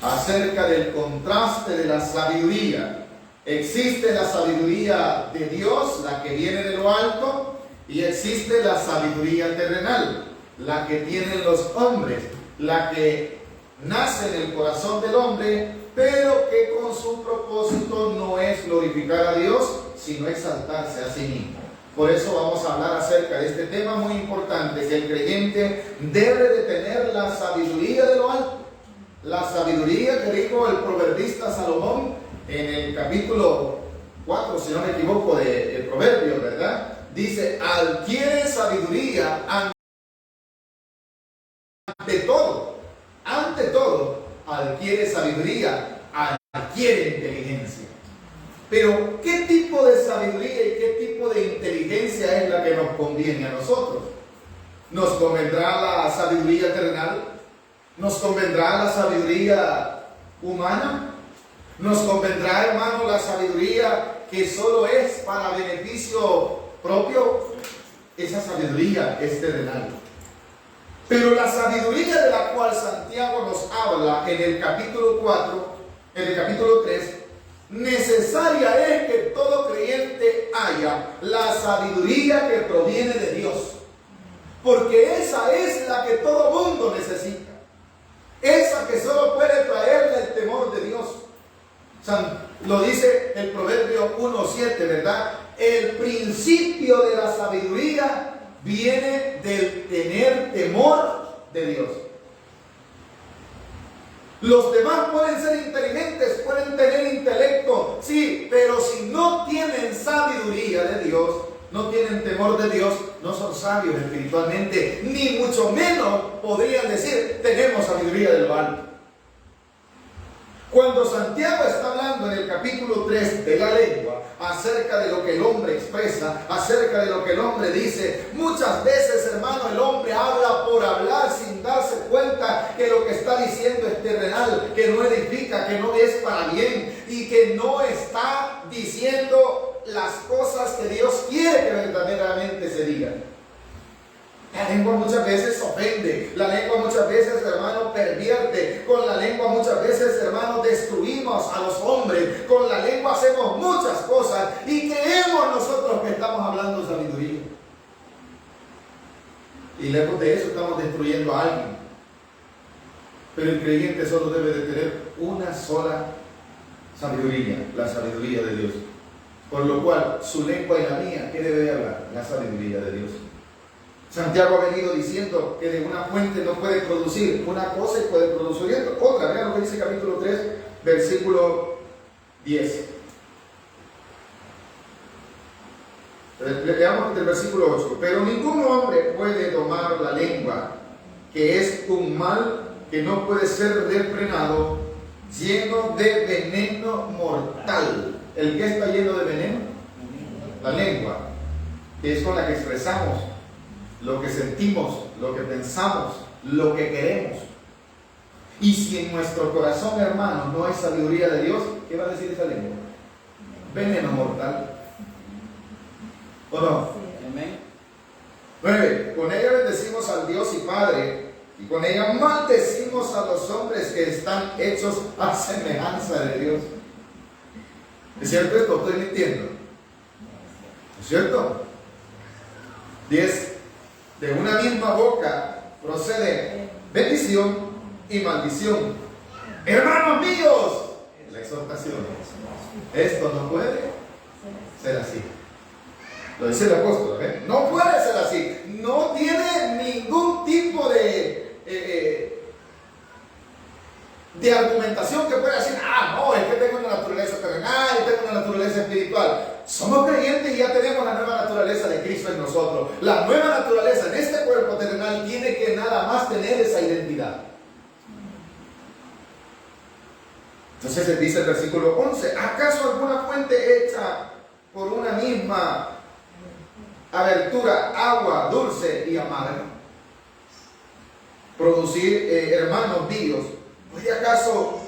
acerca del contraste de la sabiduría. Existe la sabiduría de Dios, la que viene de lo alto, y existe la sabiduría terrenal, la que tienen los hombres, la que nace en el corazón del hombre, pero que con su propósito no es glorificar a Dios, sino exaltarse a sí mismo. Por eso vamos a hablar acerca de este tema muy importante, que el creyente debe de tener la sabiduría de lo alto. La sabiduría que dijo el proverbista Salomón en el capítulo 4, si no me equivoco, de Proverbios, ¿verdad? Dice, adquiere sabiduría ante todo, adquiere sabiduría, adquiere inteligencia. Pero, ¿qué tipo de sabiduría y qué tipo de inteligencia es la que nos conviene a nosotros? ¿Nos convendrá la sabiduría terrenal? ¿Nos convendrá la sabiduría humana? ¿Nos convendrá, hermano, la sabiduría que solo es para beneficio propio? Esa sabiduría es terrenal. Pero la sabiduría de la cual Santiago nos habla en el capítulo 4, en el capítulo 3, necesaria es que todo creyente haya la sabiduría que proviene de Dios. Porque esa es la que todo mundo necesita. Esa que solo puede traerle el temor de Dios. Lo dice el Proverbio 1:7, ¿verdad? El principio de la sabiduría viene del tener temor de Dios. Los demás pueden ser inteligentes, pueden tener intelecto, sí, pero si no tienen sabiduría de Dios, no tienen temor de Dios, no son sabios espiritualmente, ni mucho menos podrían decir, tenemos sabiduría de lo alto. Cuando Santiago está hablando en el capítulo 3 de la lengua, acerca de lo que el hombre expresa, acerca de lo que el hombre dice, muchas veces, hermano, el hombre habla por hablar sin darse cuenta que lo que está diciendo es terrenal, que no edifica, que no es para bien y que no está diciendo las cosas que Dios quiere que verdaderamente se digan. La lengua muchas veces ofende, la lengua muchas veces, hermano, pervierte, con la lengua muchas veces, hermano, destruimos a los hombres, con la lengua hacemos muchas cosas y creemos nosotros que estamos hablando sabiduría. Y lejos de eso estamos destruyendo a alguien. Pero el creyente solo debe de tener una sola sabiduría, la sabiduría de Dios. Por lo cual, su lengua y la mía, ¿qué debe de hablar? La sabiduría de Dios. Santiago ha venido diciendo que de una fuente no puede producir una cosa y puede producir otra. Vean lo que dice capítulo 3, versículo 10. Leamos del versículo 8. Pero ningún hombre puede domar la lengua, que es un mal que no puede ser refrenado, lleno de veneno mortal. ¿El qué está lleno de veneno? La lengua, que es con la que expresamos lo que sentimos, lo que pensamos, lo que queremos. Y si en nuestro corazón, hermano, no hay sabiduría de Dios, ¿qué va a decir esa lengua? Veneno mortal. ¿O no? Amén. 9. Con ella bendecimos al Dios y Padre, y con ella maldecimos a los hombres que están hechos a semejanza de Dios. ¿Es cierto esto? ¿Estoy mintiendo? ¿Es cierto? 10. De una misma boca procede bendición y maldición. Hermanos míos, la exhortación. Esto no puede ser así. Lo dice el apóstol, ¿eh? No puede ser así. No tiene ningún tipo de argumentación que pueda decir, no, es que tengo una naturaleza terrenal y tengo una naturaleza espiritual. Somos creyentes y ya tenemos la nueva naturaleza de Cristo en nosotros. La nueva naturaleza en este cuerpo terrenal tiene que nada más tener esa identidad. Entonces dice el versículo 11, ¿acaso alguna fuente hecha por una misma abertura, agua dulce y amarga, producir, hermanos míos, ¿puede acaso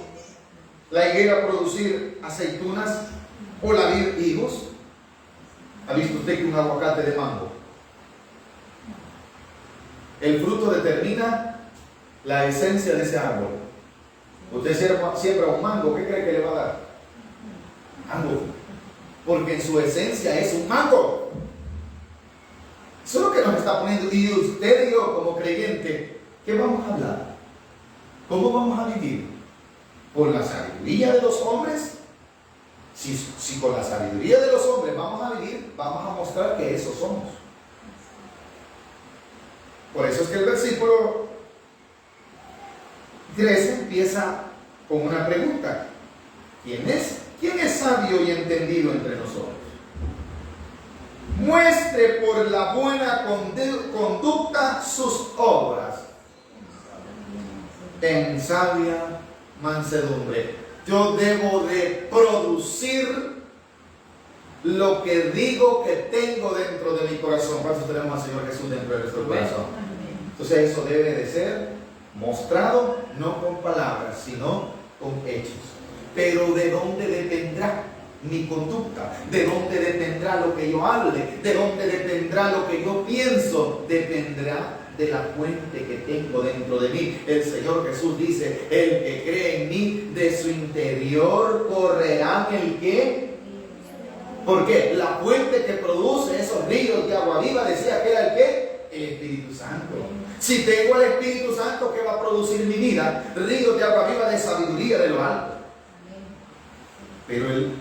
la higuera producir aceitunas o la vid higos? ¿Ha visto usted que un aguacate de mango, el fruto determina la esencia de ese árbol? Usted siembra un mango, ¿qué cree que le va a dar? Mango. Porque en su esencia es un mango. Eso es lo que nos está poniendo. Y usted y yo como creyente, ¿qué vamos a hablar? ¿Cómo vamos a vivir? ¿Por la sabiduría de los hombres? Si con la sabiduría de los hombres vamos a vivir, vamos a mostrar que eso somos. Por eso es que el versículo 13 empieza con una pregunta. ¿Quién es? ¿Quién es sabio y entendido entre nosotros? Muestre por la buena conducta sus obras en sabia mansedumbre. Yo debo de producir lo que digo que tengo dentro de mi corazón. Por eso tenemos al Señor Jesús dentro de nuestro corazón. Entonces eso debe de ser mostrado no con palabras, sino con hechos. Pero ¿de dónde dependrá mi conducta? ¿De dónde dependrá lo que yo hable? ¿De dónde dependrá lo que yo pienso? Dependerá de la fuente que tengo dentro de mí. El Señor Jesús dice: el que cree en mí, de su interior correrá el ¿qué? ¿Por qué? La fuente que produce esos ríos de agua viva, decía que era el ¿qué? El Espíritu Santo. Si tengo el Espíritu Santo, ¿qué va a producir mi vida? Ríos de agua viva de sabiduría de lo alto. Pero el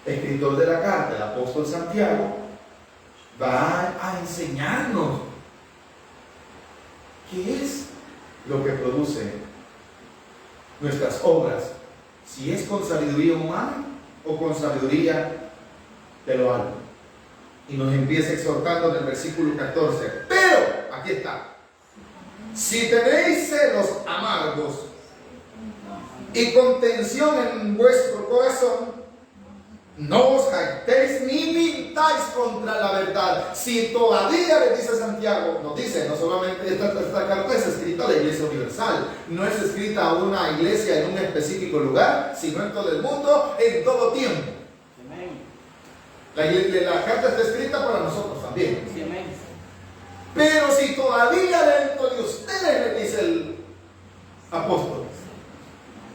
escritor de la carta, el apóstol Santiago, va a enseñarnos qué es lo que produce nuestras obras, si es con sabiduría humana o con sabiduría de lo alto. Y nos empieza exhortando en el versículo 14. Pero, aquí está: si tenéis celos amargos y contención en vuestro corazón, no os jactéis ni mintáis contra la verdad. Si todavía, le dice Santiago, nos dice, no solamente esta carta es escrita a la iglesia universal, no es escrita a una iglesia en un específico lugar, sino en todo el mundo, en todo tiempo. La carta está escrita para nosotros también. Pero si todavía dentro de ustedes, le dice el apóstol,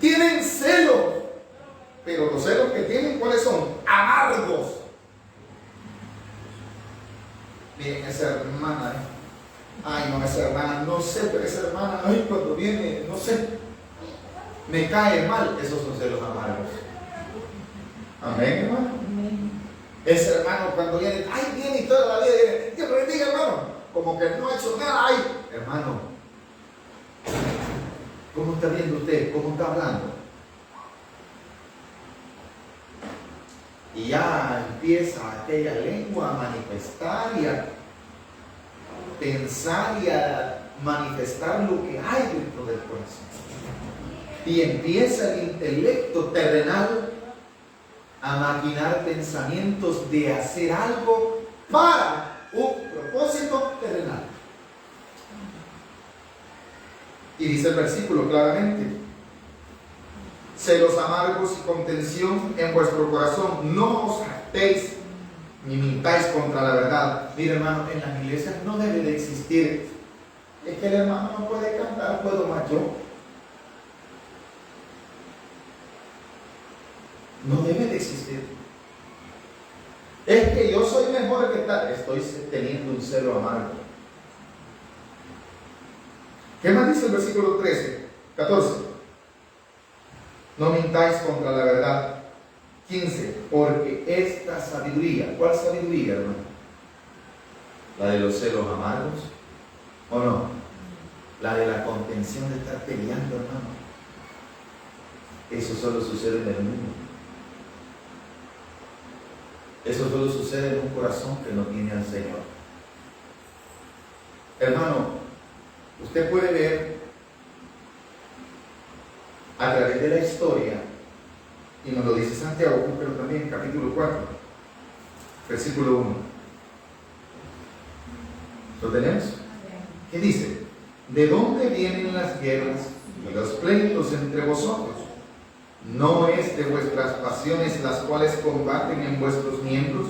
tienen celos, pero los celos que tienen, ¿cuáles son? Amargos. Miren, esa hermana, ay no, esa hermana, no sé, pero esa hermana, ay, cuando viene, no sé, me cae mal. Esos son celos amargos. Amén, hermano. Ese hermano cuando viene, ay, viene y toda la vida viene, Dios bendiga, hermano, como que no ha hecho nada. Ay, hermano, ¿cómo está viendo usted? ¿Cómo está hablando? Y ya empieza aquella lengua a manifestar y a pensar y a manifestar lo que hay dentro del corazón. Y empieza el intelecto terrenal a maquinar pensamientos de hacer algo para un propósito terrenal. Y dice el versículo claramente: celos amargos y contención en vuestro corazón, no os jactéis ni mintáis contra la verdad. Mire, hermano, en las iglesias no debe de existir, es que el hermano no puede cantar, puedo más yo. No debe de existir. Es que yo soy mejor que tal. Estoy teniendo un celo amargo. ¿Qué más dice el versículo 14? No mintáis contra la verdad. 15. Porque esta sabiduría, ¿cuál sabiduría, hermano? ¿La de los celos amargos? ¿O no? La de la contención de estar peleando, hermano. Eso solo sucede en el mundo. Eso solo sucede en un corazón que no tiene al Señor. Hermano, usted puede ver a través de la historia, y nos lo dice Santiago, pero también en capítulo 4, versículo 1. ¿Lo tenemos? ¿Qué dice? ¿De dónde vienen las guerras y los pleitos entre vosotros? ¿No es de vuestras pasiones las cuales combaten en vuestros miembros?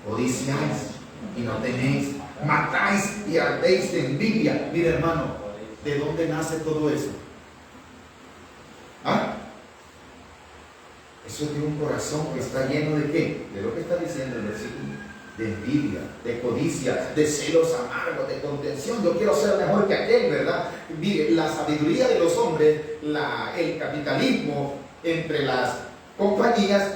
Codiciáis y no tenéis, matáis y ardéis de envidia. Mira, hermano, ¿de dónde nace todo eso? Eso es de un corazón que está lleno de ¿qué? De lo que está diciendo el versículo. De envidia, de codicia, de celos amargos, de contención. Yo quiero ser mejor que aquel, ¿verdad? Mire, la sabiduría de los hombres, el capitalismo entre las compañías,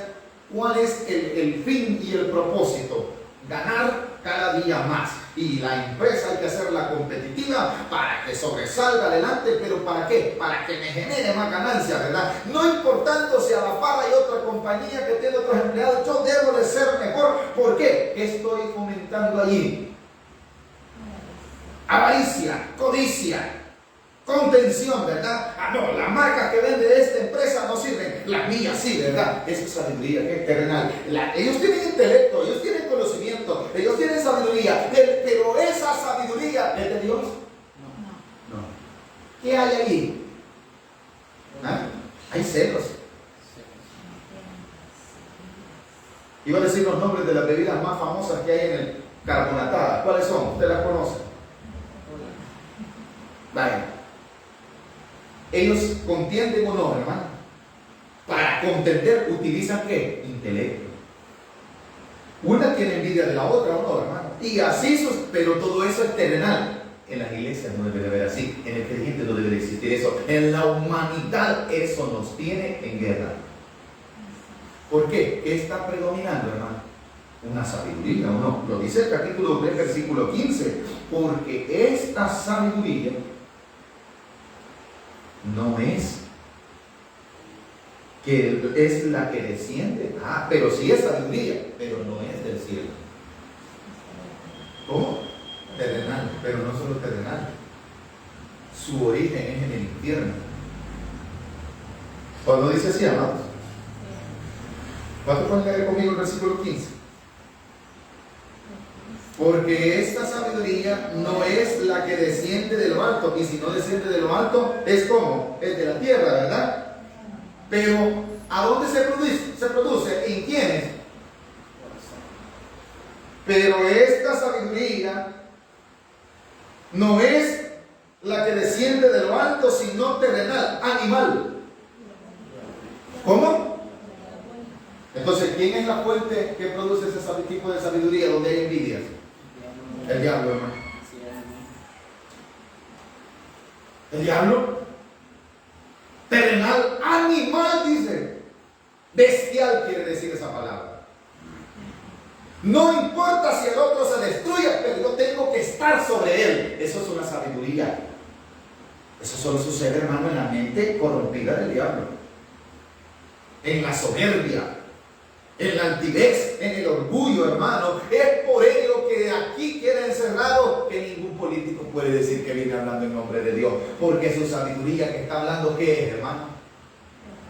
¿cuál es el fin y el propósito? Ganar cada día más. Y la empresa hay que hacerla competitiva para que sobresalga adelante, pero ¿para qué? Para que me genere más ganancia, ¿verdad? No importando si a la par hay otra compañía que tiene otros empleados, yo debo de ser mejor. ¿Por qué? ¿Qué estoy fomentando allí? Avaricia, codicia, contención, ¿verdad? Ah, no, las marcas que vende esta empresa no sirven, las mías sí, ¿verdad? Esa es sabiduría que es terrenal. Ellos tienen intelecto, ellos tienen conocimiento, ellos tienen sabiduría, pero esa sabiduría es de Dios. No. ¿Qué hay allí? ¿Ah? Hay celos. Iba a decir los nombres de las bebidas más famosas que hay en el carbonatada. ¿Cuáles son? ¿Usted las conoce? Vaya. Ellos contienden o no, hermano. Para contender utilizan ¿qué? Intelecto. Una tiene envidia de la otra o no, hermano. Y así, pero todo eso es terrenal. En las iglesias no debe de haber así. En el creyente no debe de existir eso. En la humanidad eso nos tiene en guerra. ¿Por qué? ¿Qué está predominando, hermano? Una sabiduría o no. Lo dice el capítulo 3, versículo 15. Porque esta sabiduría no es que es la que desciende. Ah, pero sí es sabiduría, pero no es del cielo. ¿Cómo? Terrenal, pero no solo terrenal. Su origen es en el infierno. Cuando dice así, amados, ¿cuánto pueden leer conmigo el versículo 15? Porque esta sabiduría no es la que desciende de lo alto, y si no desciende de lo alto, es como, es de la tierra, ¿verdad? Pero, ¿a dónde se produce? Se produce, ¿en quiénes? Pero esta sabiduría no es la que desciende de lo alto, sino terrenal, animal. ¿Cómo? Entonces, ¿quién es la fuente que produce ese tipo de sabiduría donde hay envidias? El diablo, hermano. El diablo. Terrenal, animal, dice. Bestial quiere decir esa palabra. No importa si el otro se destruye, pero yo tengo que estar sobre él. Eso es una sabiduría. Eso solo sucede, hermano, en la mente corrompida del diablo. En la soberbia, en la altivez, en el orgullo, hermano. Es por ello que aquí queda encerrado que ningún político puede decir que viene hablando en nombre de Dios, porque su sabiduría que está hablando, ¿qué es, hermano?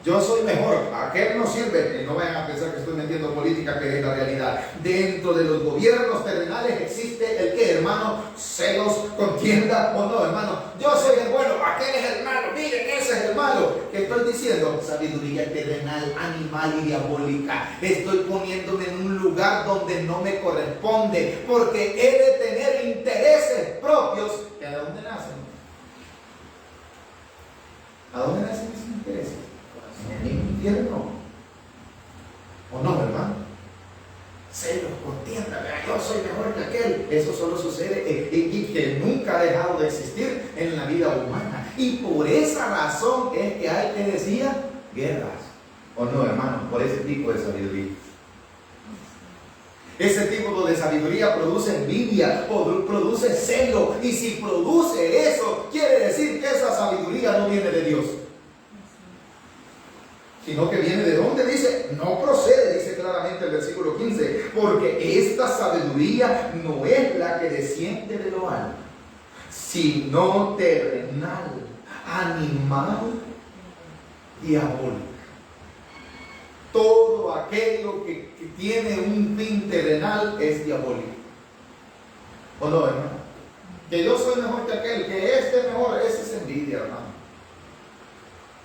Yo soy mejor, aquel no sirve. Y no vayan a pensar que estoy metiendo política, que es la realidad. Dentro de los gobiernos terrenales existe el que, hermano, celos, contienda o no, hermano. Yo soy el bueno, aquel es el malo, miren, ese es el malo. ¿Qué estoy diciendo? Sabiduría terrenal, animal y diabólica. Estoy poniéndome en un lugar donde no me corresponde, porque he de tener intereses propios. ¿Y a dónde nacen? ¿A dónde nacen esos intereses? En el infierno. ¿O no, hermano? Celos, contienda, yo soy mejor que aquel. Eso solo sucede y que nunca ha dejado de existir en la vida humana. Y por esa razón es que hay, que decía, guerras. ¿O no, hermano? Por ese tipo de sabiduría. Ese tipo de sabiduría produce envidia, produce celo. Y si produce eso, quiere decir que esa sabiduría no viene de Dios, sino que viene de dónde. Dice, no procede, dice claramente el versículo 15, porque esta sabiduría no es la que desciende de lo alto, sino terrenal, animal, diabólica. Todo aquello que tiene un fin terrenal es diabólico. ¿O no, hermano? Que yo soy mejor que aquel, que este es mejor, esa es envidia, hermano.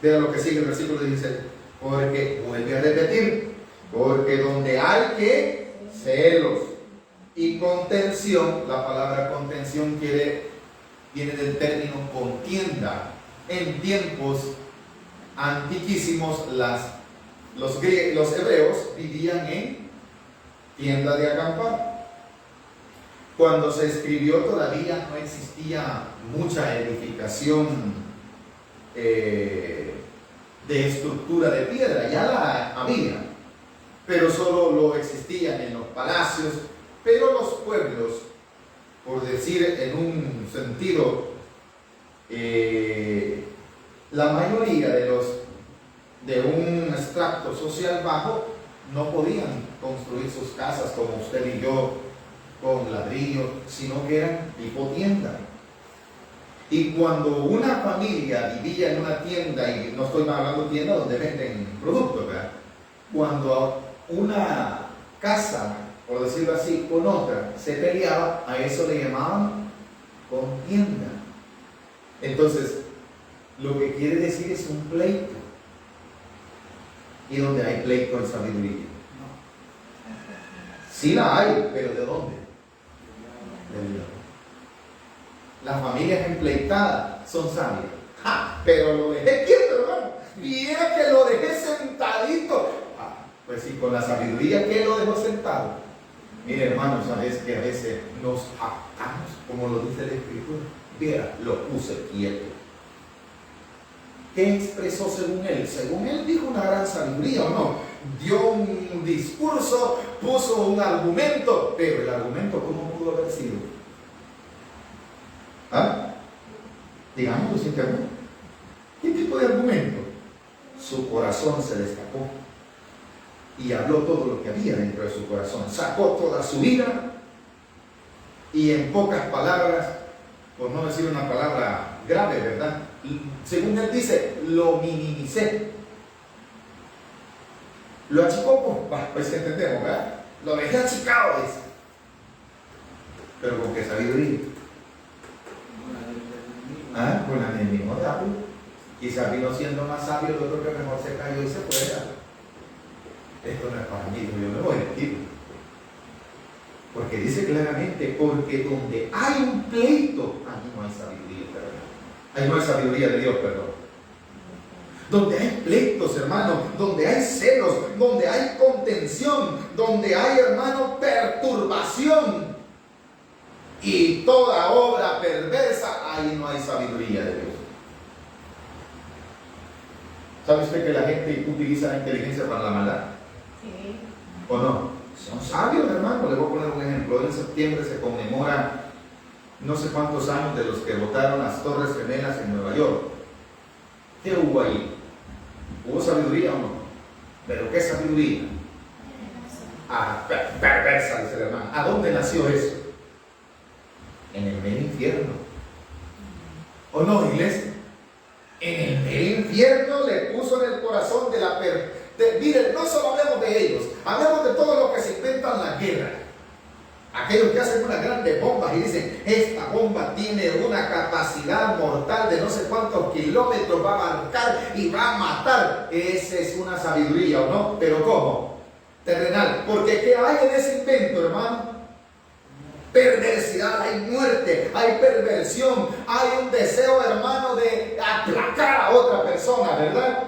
Vean lo que sigue el versículo 16. Porque, vuelve a repetir, porque donde hay que celos y contención, la palabra contención viene del término contienda. En tiempos antiquísimos, los hebreos vivían en tiendas de acampar. Cuando se escribió todavía no existía mucha edificación de estructura de piedra, ya la había, pero solo lo existían en los palacios. Pero los pueblos, por decir en un sentido, la mayoría de un extracto social bajo no podían construir sus casas como usted y yo con ladrillo, sino que eran tipo tienda. Y cuando una familia vivía en una tienda, y no estoy hablando de tienda donde venden productos, ¿verdad? Cuando una casa, por decirlo así, con otra se peleaba, a eso le llamaban contienda. Entonces, lo que quiere decir es un pleito. ¿Y donde hay pleito en sabiduría? Sí la hay, pero ¿de dónde? Del diablo. Las familias empleitadas son sabias. ¡Ja! Pero lo dejé quieto, hermano. Y era que lo dejé sentadito. Pues sí, con la sabiduría, ¿qué lo dejó sentado? Mire, hermano, sabes que a veces nos jactamos, como lo dice la Escritura. Mira, lo puse quieto. ¿Qué expresó según él? Según él dijo una gran sabiduría, ¿o no? Dio un discurso, puso un argumento, pero el argumento, ¿cómo pudo haber sido? ¿Ah? Digámoslo sin temor. ¿Qué tipo de argumento? Su corazón se destacó y habló todo lo que había dentro de su corazón. Sacó toda su ira y en pocas palabras, por no decir una palabra grave, ¿verdad? Según él dice, lo minimicé. Lo achicó, pues entendemos, ¿verdad? Lo dejé achicado, dice. Pero con qué sabiduría. Con la enemigo de Apple. Quizás vino siendo más sabio, el otro que mejor se cayó y se fue. Esto no es para mí, yo me voy a decir. Porque dice claramente, porque donde hay un pleito, allí no hay sabiduría, perdón. Ahí no hay sabiduría de Dios, perdón. Donde hay pleitos, hermano, donde hay celos, donde hay contención, donde hay, hermano, perturbación y toda obra perversa, ahí no hay sabiduría de Dios. ¿Sabe usted que la gente utiliza la inteligencia para la maldad? Sí. ¿O no? Son sabios, hermano. Le voy a poner un ejemplo. En septiembre se conmemora no sé cuántos años de los que botaron las Torres Gemelas en Nueva York. ¿Qué hubo ahí? ¿Hubo sabiduría o no? ¿Pero qué sabiduría? Perversa, dice el hermano. ¿A dónde nació eso? En el medio infierno. ¿O no, iglesia? En el medio infierno le puso en el corazón de la miren, no solo hablemos de ellos, hablemos de todo lo que se inventan la guerra. Aquellos que hacen unas grandes bombas y dicen, esta bomba tiene una capacidad mortal de no sé cuántos kilómetros, va a abarcar y va a matar. Esa es una sabiduría, ¿o no? ¿Pero cómo? Terrenal. Porque ¿qué hay en ese invento, hermano? Perversidad, hay muerte, hay perversión, hay un deseo, hermano, de aplacar a otra persona, ¿verdad?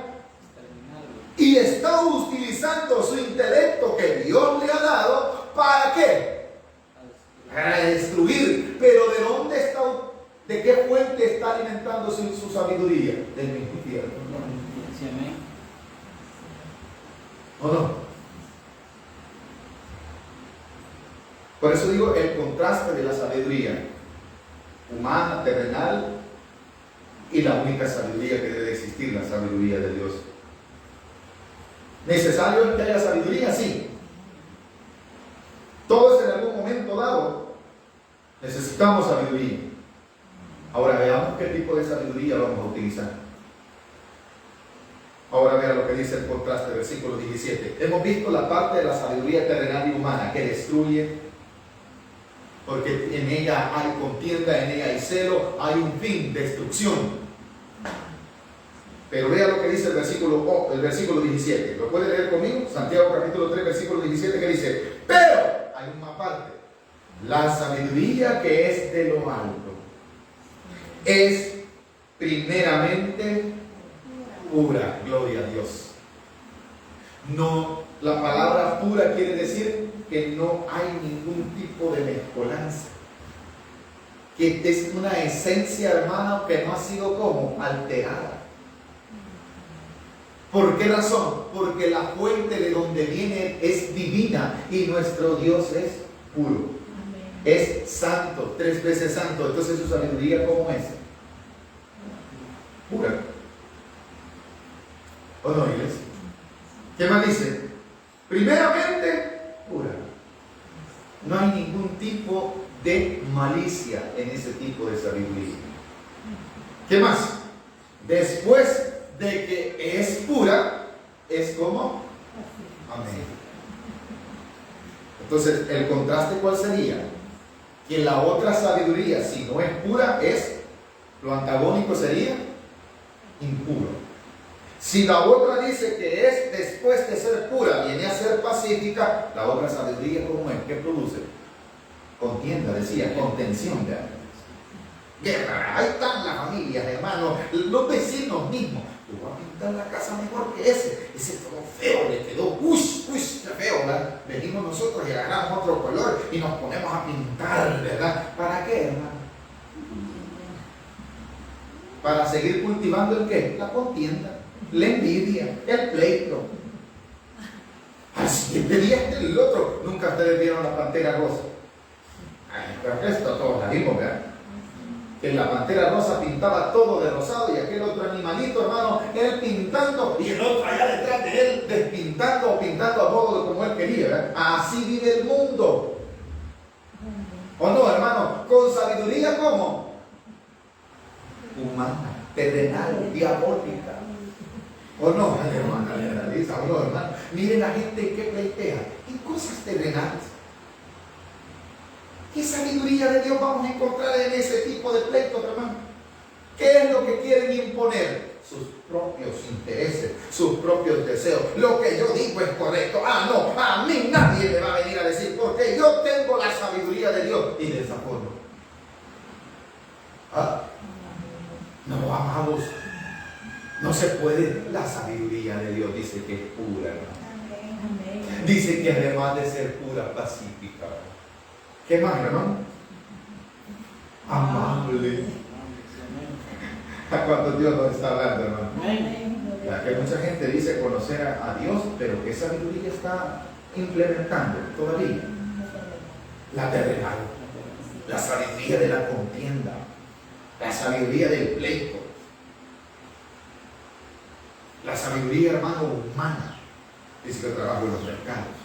Y está utilizando su intelecto que Dios le ha dado, ¿para qué? Para destruir. Pero ¿de dónde está? ¿De qué fuente está alimentando su sabiduría? Del mismo infierno. ¿O no? Por eso digo el contraste de la sabiduría humana, terrenal, y la única sabiduría que debe existir, la sabiduría de Dios. ¿Necesario es que haya sabiduría? Sí. Todos en algún momento dado necesitamos sabiduría. Ahora veamos qué tipo de sabiduría vamos a utilizar. Ahora vea lo que dice el contraste, versículo 17. Hemos visto la parte de la sabiduría terrenal y humana que destruye, porque en ella hay contienda, en ella hay celo, hay un fin, destrucción. Pero vea lo que dice el versículo 17. ¿Lo puede leer conmigo? Santiago capítulo 3, versículo 17, que dice, pero hay una parte, la sabiduría que es de lo alto es primeramente pura, gloria a Dios. No, la palabra pura quiere decir que no hay ningún tipo de mezcolanza. Que es una esencia, hermano, que no ha sido como alterada. ¿Por qué razón? Porque la fuente de donde viene es divina y nuestro Dios es puro. Amén. Es santo, 3 veces santo. Entonces su sabiduría, ¿cómo es? Pura. ¿O no, iglesia? ¿Qué más dice? Primeramente, pura. No hay ningún tipo de malicia en ese tipo de sabiduría. ¿Qué más? Después de que es pura, es como amén. Entonces, ¿el contraste cuál sería? Que la otra sabiduría, si no es pura, es, lo antagónico sería impuro. Si la otra dice que es después de ser pura, viene a ser pacífica, la otra sabiduría, ¿cómo es? ¿Qué produce? Contienda, decía, contención de ánimos. Guerra, ahí están las familias, hermanos, los vecinos mismos. Tú vas a pintar la casa mejor que ese todo feo, le quedó, uy, qué feo, ¿verdad? Venimos nosotros y agarramos otro color y nos ponemos a pintar, ¿verdad? ¿Para qué, hermano? Para seguir cultivando el qué? La contienda, la envidia, el pleito. Al siguiente día el otro. Nunca ustedes vieron la Pantera Rosa. Ay, pero esto todos la vimos, ¿verdad? Que la Pantera Rosa pintaba todo de rosado y aquel otro animalito, hermano, él pintando y el otro allá detrás de él despintando o pintando a modo como él quería, ¿verdad? Así vive el mundo. ¿O no, hermano? Con sabiduría, ¿cómo? Humana, terrenal, diabólica. ¿O no, hermana? ¿O no, hermano? Miren la gente que pleitea en cosas terrenales. ¿Qué sabiduría de Dios vamos a encontrar en ese tipo de pleitos, hermano? ¿Qué es lo que quieren imponer? Sus propios intereses, sus propios deseos. Lo que yo digo es correcto. Ah, no, a mí nadie me va a venir a decir porque yo tengo la sabiduría de Dios. Y de esa forma. ¿Ah? No, amados. No se puede. La sabiduría de Dios dice que es pura, hermano. Dice que además de ser pura, pacífica. ¿Qué más, hermano? Amable. ¿A cuánto Dios nos está hablando, hermano? Ya que mucha gente dice conocer a Dios, pero ¿qué sabiduría está implementando todavía? La terrenal, la sabiduría de la contienda, la sabiduría del pleito, la sabiduría, hermano, humana. Dice que trabajo en los mercados.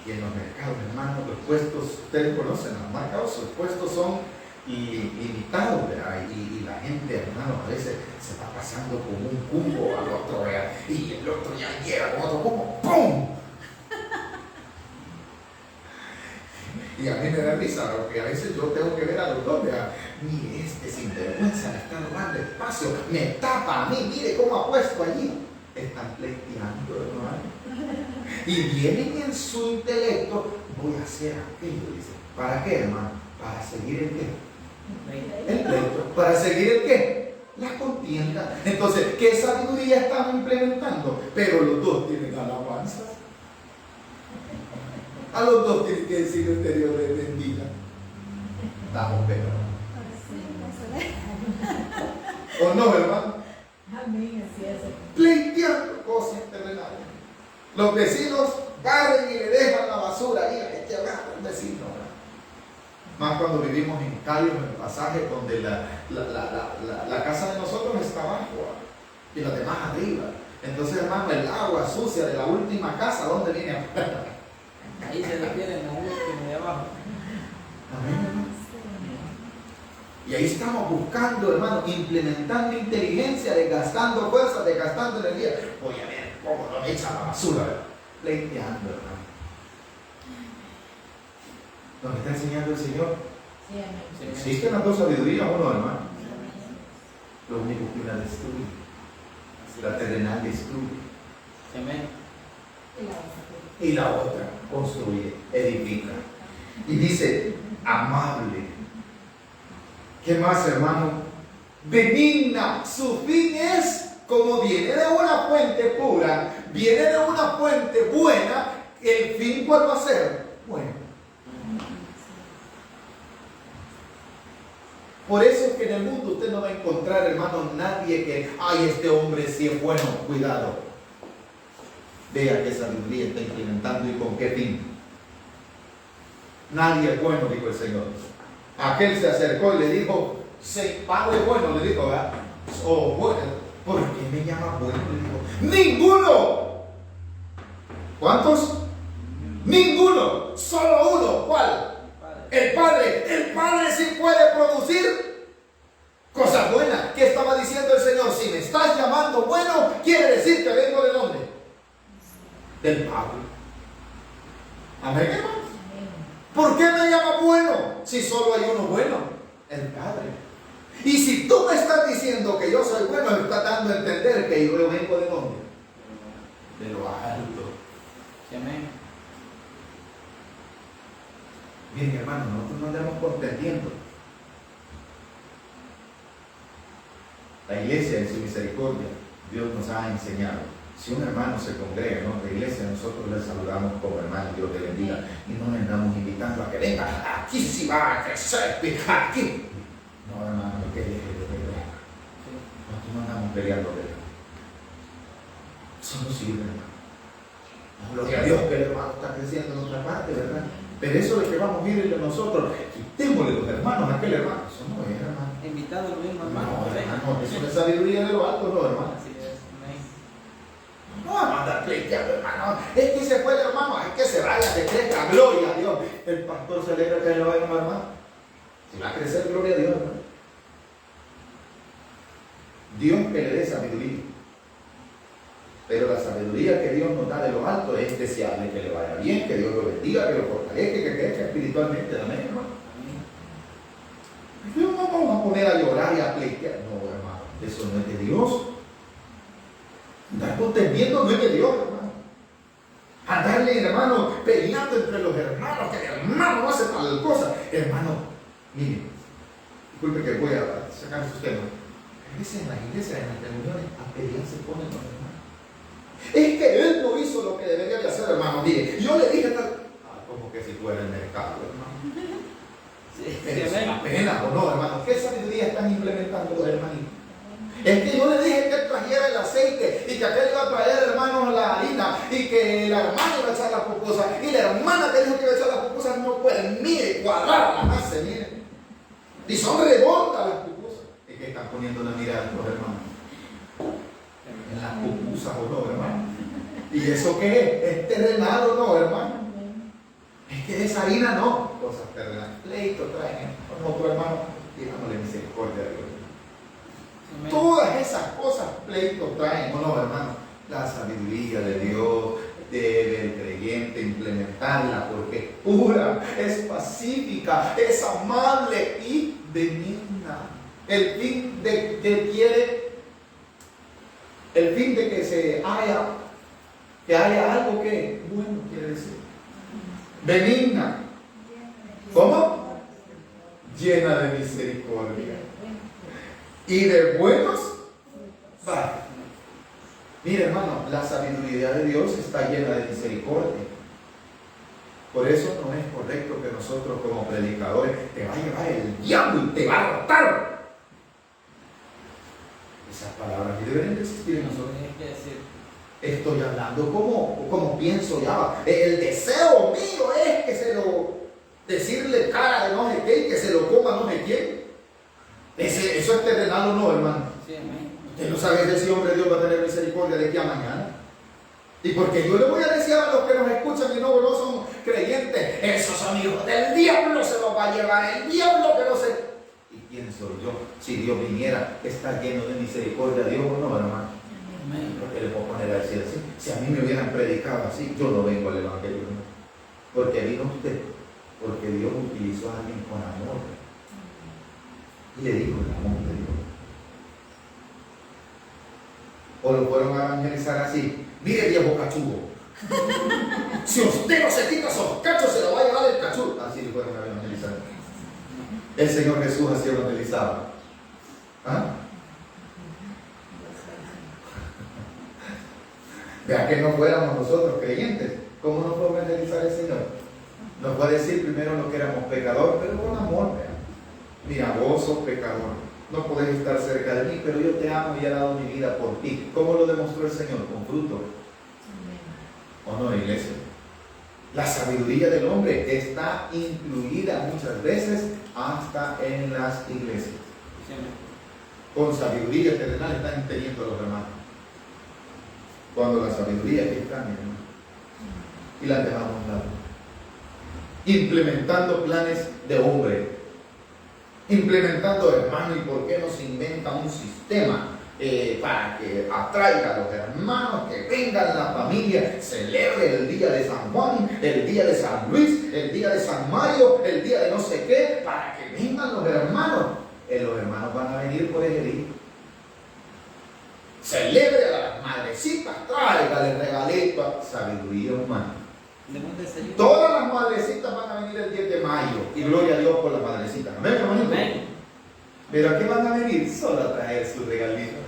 Y en los mercados, hermano, los puestos, ustedes conocen los mercados, los puestos son limitados, ¿verdad? Y la gente, hermano, a veces se va pasando como un cubo al otro, ¿verdad? Y el otro ya llega con otro cubo, ¡pum! Y a mí me da risa, porque a veces yo tengo que ver a los dos, ¿verdad? Mire, este sinvergüenza me está robando espacio, me tapa a mí, mire cómo ha puesto allí. Están pleiteando, hermano. Y vienen en su intelecto, voy a hacer aquello, dice. ¿Para qué, hermano? Para seguir el qué. El pleito. ¿Para seguir el qué? La contienda. Entonces, ¿qué sabiduría están implementando? Pero los dos tienen alabanza. A los dos tienen que decir este Dios les bendiga. Estamos peor. ¿O no, hermano? Amén, así es. Pleiteando cosas terrenales. Los vecinos barren y le dejan la basura ahí, hay que hablar al vecino. Más cuando vivimos en Cali, en el pasaje donde la casa de nosotros está abajo y las demás arriba. Entonces, hermano, el agua sucia de la última casa, ¿dónde viene a parar? Ahí se refieren a último de abajo. Amén. Y ahí estamos buscando, hermano, implementando inteligencia, desgastando fuerzas, desgastando energía. Voy a ver cómo lo echa la basura, pleiteando, hermano. ¿Nos está enseñando el Señor? Sí, amén. ¿Existen las dos sabidurías o no, hermano? Lo único que una destruye, la terrenal destruye. Amén. Y la otra construye, edifica. Y dice, amable. ¿Qué más, hermano? Benigna. Su fin es como viene de una fuente pura, viene de una fuente buena, el fin, ¿cuál va a ser? Bueno. Por eso es que en el mundo usted no va a encontrar, hermano, nadie que, ay, este hombre sí es bueno. Cuidado. Vea qué sabiduría está implementando y con qué fin. Nadie es bueno, dijo el Señor. Aquel se acercó y le dijo, sí, Padre bueno, le dijo, ¿verdad? Oh, bueno, ¿por qué me llama bueno? Le dijo, ¡ninguno! ¿Cuántos? Ninguno, solo uno. ¿Cuál? El Padre. El Padre sí puede producir cosas buenas. ¿Qué estaba diciendo el Señor? Si me estás llamando bueno, quiere decir que vengo de dónde? Del Padre. Amén, hermano. ¿Por qué me llama bueno? Si solo hay uno bueno, el Padre. Y si tú me estás diciendo que yo soy bueno, me estás dando a entender que yo vengo de dónde? De lo alto. Amén. Bien, hermano, nosotros no andamos contendiendo. La iglesia en su misericordia, Dios nos ha enseñado. Si un hermano se congrega en otra iglesia, nosotros le saludamos como hermano, Dios le bendiga, y no le andamos invitando a que venga, aquí sí va a crecer, aquí. No, hermano, que nosotros no andamos peleando de él. Eso no sirve, hermano. Gloria a Dios que el hermano está creciendo en otra parte, ¿verdad? Pero eso de que vamos a ir nosotros, quitémosle los hermanos a aquel hermano. Eso no es, hermano. Invitado lo mismo, hermano. No, hermano, eso es sabiduría de lo alto, no, hermano. Así es. Amén. No vamos a andar pleiteando, hermano. Es que se fue el hermano, es que se vaya, que crezca, gloria a Dios. El pastor se alegra que le vaya, hermano. Si va a crecer, gloria a Dios, hermano. Dios que le dé sabiduría. Pero la sabiduría que Dios nos da de lo alto es deseable que le vaya bien, que Dios lo bendiga, que lo fortalezca, que crezca espiritualmente. Amén, hermano. No vamos a poner a llorar y a pleitear. No, hermano, eso no es de Dios. Andar contendiendo no es de Dios, hermano. Andarle, hermano, peleando entre los hermanos, que el hermano no hace tal cosa. Hermano, mire, disculpe que voy a sacar sus temas. A veces en las iglesias, en las reuniones, a pelear se ponen los hermanos. Es que él no hizo lo que debería de hacer, hermano. Mire, yo le dije tal. Como que si fuera el mercado, hermano. Es la pena, ¿o no, hermano? ¿Qué sabiduría están implementando los hermanitos? Es que yo le dije que él trajera el aceite y que aquel iba a traer, hermanos, la harina y que la hermana iba a echar las pupusas y la hermana que dijo que iba a echar las pupusas no puede, mire, cuadradas las hace, mire. Y son redondas las pupusas. Es que están poniendo la mirada los hermanos. En las pupusas, ¿o no, hermano? ¿Y eso qué es? ¿Es terrenal o no, hermano? Es que esa harina no, cosas terrenales. Pleito traen, como tu hermano, digámosle misericordia a Dios. Amén. Todas esas cosas pleitos traen, ¿o no, hermano? La sabiduría de Dios debe el creyente implementarla porque es pura, es pacífica, es amable y benigna. El fin de que quiere, el fin de que haya algo que bueno quiere decir. Benigna. ¿Cómo? Llena de misericordia. Y de buenos. Va. Mire, hermano, la sabiduría de Dios está llena de misericordia. Por eso no es correcto que nosotros como predicadores te va a llevar el diablo y te va a matar. Esas palabras que deben de existir en nosotros. Estoy hablando como pienso ya. El deseo mío es que decirle cara de no sé qué y que se lo coma no sé quién. Eso es terrenal o no, hermano. Sí, amén. Usted no sabe si ese hombre Dios va a tener misericordia de aquí a mañana. Y porque yo le voy a decir a los que nos escuchan y no son creyentes, esos amigos del diablo se los va a llevar el diablo que no sé. ¿Y quién soy yo? Si Dios viniera, está lleno de misericordia, Dios o no, hermano. Porque le puedo poner a decir así. Si a mí me hubieran predicado así, yo no vengo al evangelio. Porque vino usted, porque Dios utilizó a alguien con amor. Y le dijo el amor de Dios. O lo fueron a evangelizar así. Mire, viejo cachudo. Si usted no se quita esos cachos, se lo va a llevar el cachudo. Así le fueron a evangelizar. El Señor Jesús así evangelizaba. ¿Ah? Vea que no fuéramos nosotros creyentes, ¿cómo nos puede evangelizar el Señor? Nos va a decir primero no que éramos pecadores, pero con amor, vea. Mira, vos sos pecador, no podés estar cerca de mí, pero yo te amo y he dado mi vida por ti. ¿Cómo lo demostró el Señor? Con fruto. ¿O no, iglesia? La sabiduría del hombre está incluida muchas veces hasta en las iglesias. Con sabiduría terrenal están teniendo los hermanos. Cuando la sabiduría aquí está, mi hermano, y la dejamos a un lado. Implementando planes de hombre. Implementando, hermano, ¿y por qué no se inventa un sistema para que atraiga a los hermanos, que vengan la familia, celebre el día de San Juan, el día de San Luis, el día de San Mario, el día de no sé qué, para que vengan los hermanos? Los hermanos van a venir por el día. Celebre a las madrecitas, tráigale regalito, sabiduría humana. Todas las madrecitas van a venir el 10 de mayo y gloria a Dios por las madrecitas. Amén, hermanito. Pero ¿a qué van a venir? Solo a traer sus regalitos.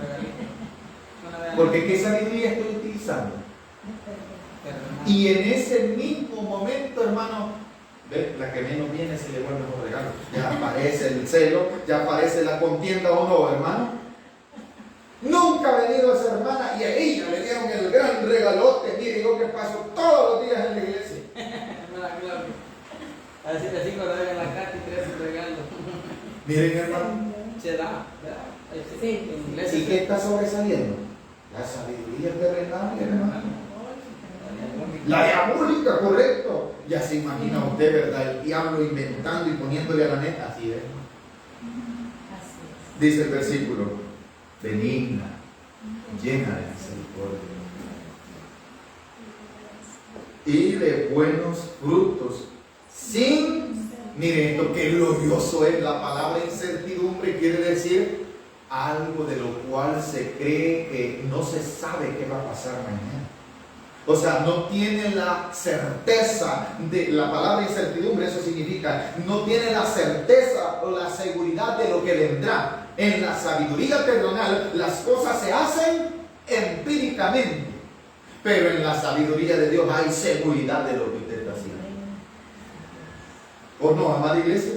Porque ¿qué sabiduría estoy utilizando? Y en ese mismo momento, hermano, ¿ve? La que menos viene se llevó el mejor regalo. Ya aparece el celo, ya aparece la contienda, ¿o no, hermano? Nunca ha venido esa hermana y a ella le dieron el gran regalote. Mire, yo que paso todos los días en la iglesia. Así de 5 dólares en la carta y 3 regalos. Miren, hermano. Se da, ¿verdad? Sí. En inglés. ¿Y qué está sobresaliendo? La sabiduría terrenal, hermano. La diabólica, correcto. Ya se imagina usted, ¿verdad? El diablo inventando y poniéndole a la neta. Así es. Dice el versículo: benigna, llena de misericordia y de buenos frutos, sin, mire esto, qué glorioso es la palabra incertidumbre, quiere decir algo de lo cual se cree que no se sabe qué va a pasar mañana. O sea, no tiene la certeza de la palabra incertidumbre, eso significa, no tiene la certeza o la seguridad de lo que vendrá. En la sabiduría terrenal las cosas se hacen empíricamente, pero en la sabiduría de Dios hay seguridad de lo que usted está haciendo. ¿O no, amada iglesia?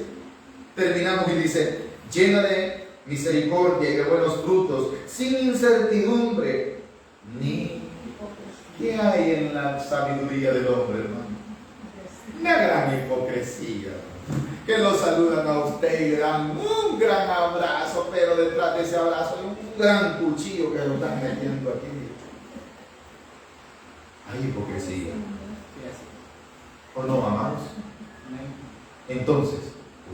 Terminamos y dice: llena de misericordia y de buenos frutos, sin incertidumbre ni... ¿Qué hay en la sabiduría del hombre, hermano? Una gran hipocresía. Que lo saludan a usted y le dan un gran abrazo, pero detrás de ese abrazo hay un gran cuchillo que lo están metiendo aquí. Hay hipocresía. ¿O no, amados? Entonces,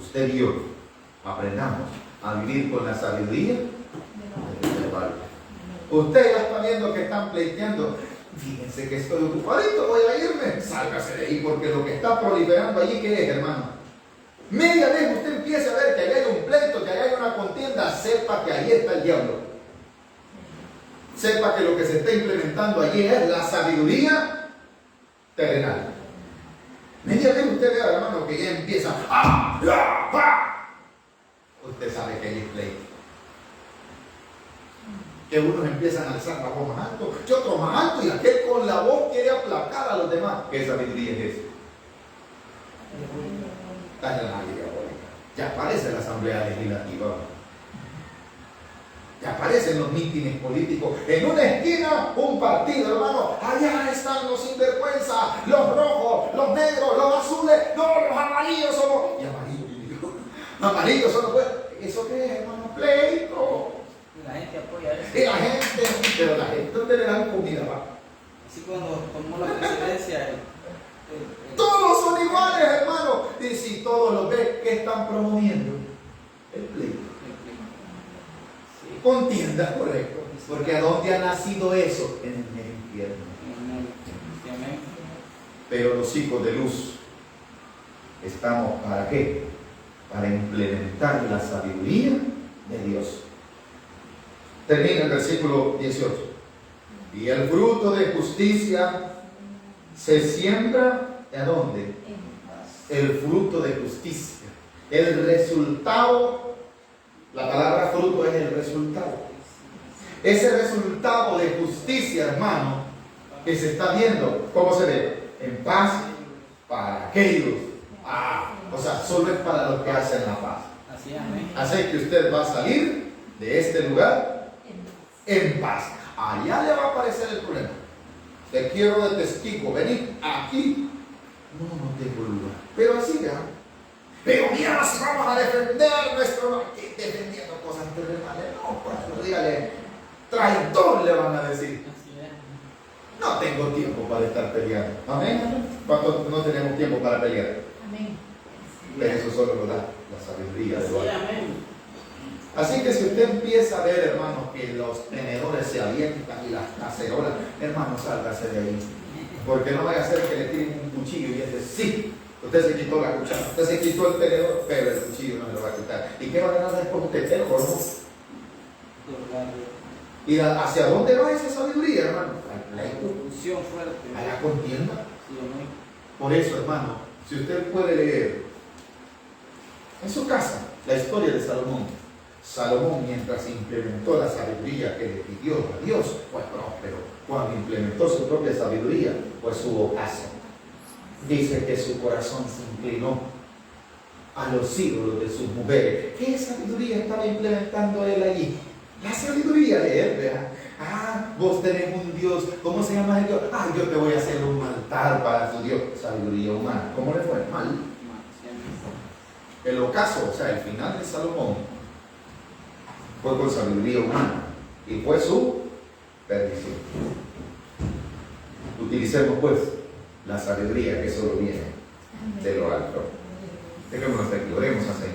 usted y yo aprendamos a vivir con la sabiduría de Pablo. Usted ya está viendo que están pleiteando. Fíjense que estoy ocupadito, voy a irme. Sálgase de ahí, porque lo que está proliferando allí, ¿qué es, hermano? Media vez usted empieza a ver que allá hay un pleito, que allá hay una contienda, sepa que ahí está el diablo. Sepa que lo que se está implementando allí es la sabiduría terrenal. Media vez usted ve, hermano, que ya empieza usted sabe que hay pleito. Que unos empiezan a alzar la voz más alto, que otros más alto, y aquel con la voz quiere aplacar a los demás. ¿Qué sabiduría es esa? Está en la diabólica. Ya aparece la Asamblea Legislativa. Ya aparecen los mítines políticos. En una esquina, un partido, hermano. Allá están los sinvergüenza, los rojos, los negros, los azules. No, los amarillos somos. Y amarillos, amarillos son los pues. ¿Eso qué es, hermano? Pleito. La gente apoya eso. Y la gente, pero la gente, ¿dónde le dan comida, va? Así cuando tomó la presidencia. Todos son iguales, hermano. Y si todos los ven, ¿qué están promoviendo? El pleito. Sí. Contienda, correcto. Porque ¿a dónde ha nacido eso? En el infierno. Amén. Pero los hijos de luz estamos ¿para qué? Para implementar la sabiduría de Dios. Termina el versículo 18. Y el fruto de justicia se siembra ¿a dónde? El fruto de justicia. El resultado, la palabra fruto es el resultado. Ese resultado de justicia, hermano, que se está viendo. ¿Cómo se ve? En paz para aquellos. O sea, solo es para los que hacen la paz. Así es, amén. Así que usted va a salir de este lugar en paz. Allá le va a aparecer el problema. Te quiero de testigo, venid aquí. No tengo lugar. Pero así ya. Pero mira, si vamos a defender nuestro... defendiendo cosas terrenales. No, pues dígale, traidor le van a decir. Así es. No tengo tiempo para estar peleando. Amén. ¿Cuánto no tenemos tiempo para pelear? Amén. Pero eso solo lo da la sabiduría de Así Dios. es, amén. Así que si usted empieza a ver, hermanos, que los tenedores se avientan y las cacerolas, hermano, sálgase de ahí. Porque no vaya a ser que le tiren un cuchillo y dice, sí, usted se quitó la cuchara, usted se quitó el tenedor, pero el cuchillo no se lo va a quitar. ¿Y qué va a ganar después usted? El jorno. ¿Y hacia dónde va esa sabiduría, hermano? Al pleito, Unción fuerte. a la contienda. Sí, amén. Por eso, hermano, si usted puede leer en su casa la historia de Salomón. Salomón, mientras implementó la sabiduría que le pidió a Dios, fue próspero. Cuando implementó su propia sabiduría, pues hubo caso. Dice que su corazón se inclinó a los ídolos de sus mujeres. ¿Qué sabiduría estaba implementando él allí? La sabiduría de él, ¿verdad? Vos tenés un Dios, ¿cómo se llama el Dios? Yo te voy a hacer un altar para tu Dios. Sabiduría humana. ¿Cómo le fue? Mal. El ocaso, o sea, el final de Salomón, fue con sabiduría humana y fue su perdición. Utilicemos pues la sabiduría que solo viene de lo alto. Dejémonos aquí, oremos al Señor.